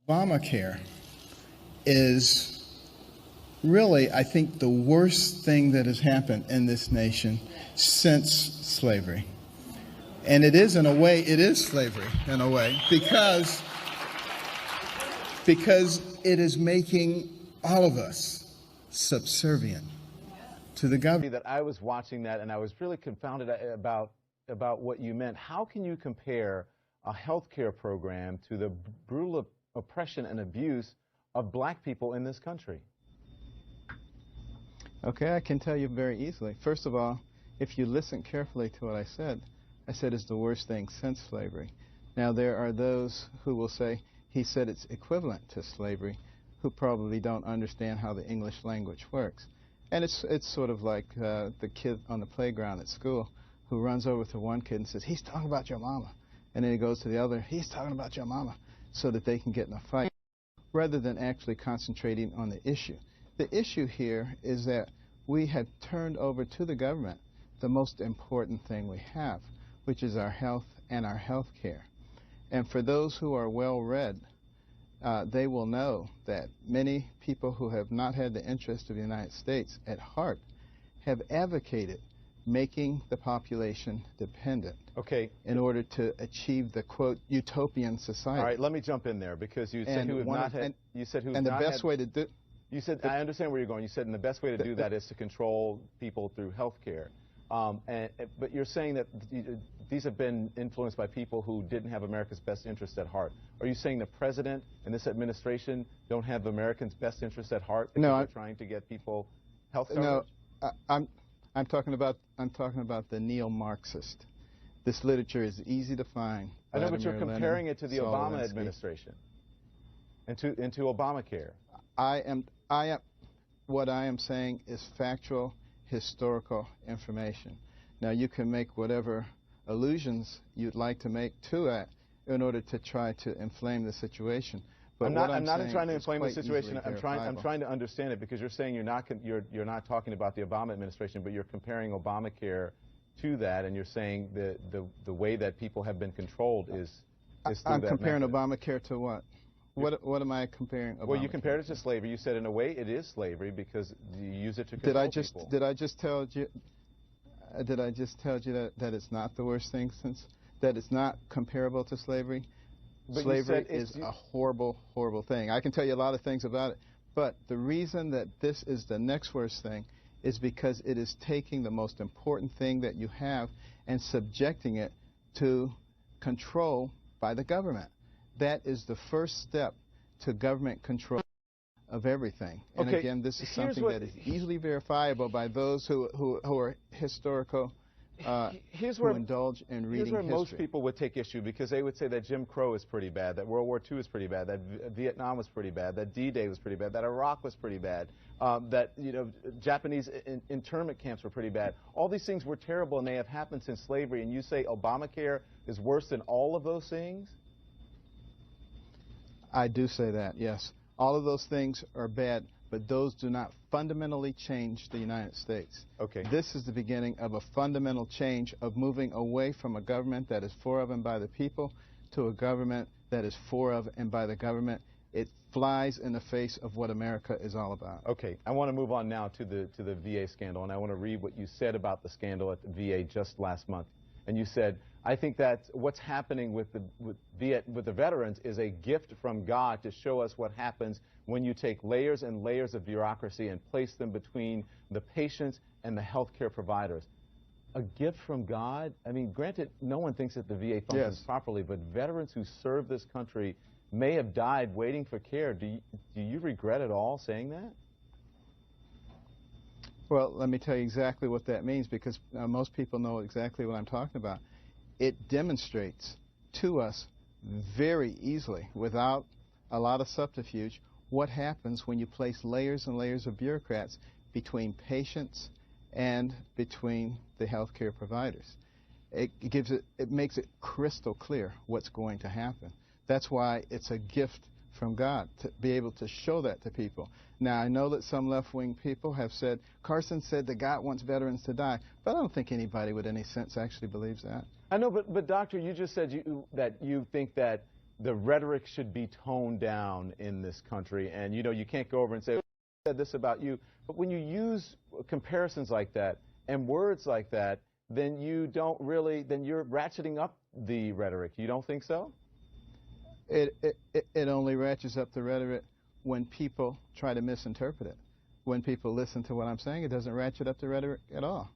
Obamacare is really, I think, the worst thing that has happened in this nation since slavery. And it is, in a way, it is slavery, in a way, because it is making all of us subservient to the government. That I was watching that and I was really confounded about what you meant. How can you compare a health care program to the brutal oppression and abuse of black people in this country? Okay, I can tell you very easily. First of all, if you listen carefully to what I said it's the worst thing since slavery. Now, there are those who will say he said it's equivalent to slavery, who probably don't understand how the English language works. And it's sort of like the kid on the playground at school who runs over to one kid and says, he's talking about your mama. And then he goes to the other, he's talking about your mama, so that they can get in a fight, rather than actually concentrating on the issue. The issue here is that we have turned over to the government the most important thing we have, which is our health and our health care. And for those who are well-read, they will know that many people who have not had the interest of the United States at heart have advocated making the population dependent, okay, in order to achieve the, quote, utopian society. All right, let me jump in there, because you said who have not had, you said who have and the not best had, way to do, you said, I understand where you're going. You said, and the best way to do that is to control people through health care. But you're saying that these have been influenced by people who didn't have America's best interest at heart. Are you saying the president and this administration don't have Americans' best interest at heart because they're trying to get people health coverage? No, I'm talking about the neo-Marxist. This literature is easy to find. I know, but you're comparing it to the Obama administration and to Obamacare. What I am saying is factual, historical information. Now, you can make whatever allusions you'd like to make to it in order to try to inflame the situation. But I'm not trying to inflame the situation. I'm trying to understand it, because you're saying you're not talking about the Obama administration, but you're comparing Obamacare to that, and you're saying the way that people have been controlled is through I'm that comparing method. Obamacare to what? What am I comparing Obamacare? Well, you compared it to slavery. You said in a way it is slavery because you use it to control people. Did I just tell you that it's not the worst thing that it's not comparable to slavery? But slavery is a horrible, horrible thing. I can tell you a lot of things about it, but the reason that this is the next worst thing is because it is taking the most important thing that you have and subjecting it to control by the government. That is the first step to government control of everything. And okay, again, this is something that is easily verifiable by those who are historical, who indulge in reading history. Here's where most people would take issue, because they would say that Jim Crow is pretty bad, that World War II is pretty bad, that Vietnam was pretty bad, that D-Day was pretty bad, that Iraq was pretty bad, that Japanese internment camps were pretty bad. All these things were terrible, and they have happened since slavery. And you say Obamacare is worse than all of those things? I do say that, yes. All of those things are bad, but those do not fundamentally change the United States. Okay. This is the beginning of a fundamental change of moving away from a government that is for of and by the people to a government that is for of and by the government. It flies in the face of what America is all about. Okay, I want to move on now to the VA scandal, and I want to read what you said about the scandal at the VA just last month. And you said, I think that what's happening with the veterans is a gift from God to show us what happens when you take layers and layers of bureaucracy and place them between the patients and the healthcare providers. A gift from God? I mean, granted, no one thinks that the VA functions properly, but veterans who serve this country may have died waiting for care. Do you regret at all saying that? Well, let me tell you exactly what that means, because most people know exactly what I'm talking about. It demonstrates to us very easily, without a lot of subterfuge, what happens when you place layers and layers of bureaucrats between patients and between the healthcare providers. It makes it crystal clear what's going to happen. That's why it's a gift from God to be able to show that to people. Now, I know that some left-wing people have said, Carson said that God wants veterans to die, but I don't think anybody with any sense actually believes that. I know, but Doctor, you just said that you think that the rhetoric should be toned down in this country, and you can't go over and say, I said this about you. But when you use comparisons like that and words like that, then you're ratcheting up the rhetoric. You don't think so? It only ratchets up the rhetoric when people try to misinterpret it. When people listen to what I'm saying, it doesn't ratchet up the rhetoric at all.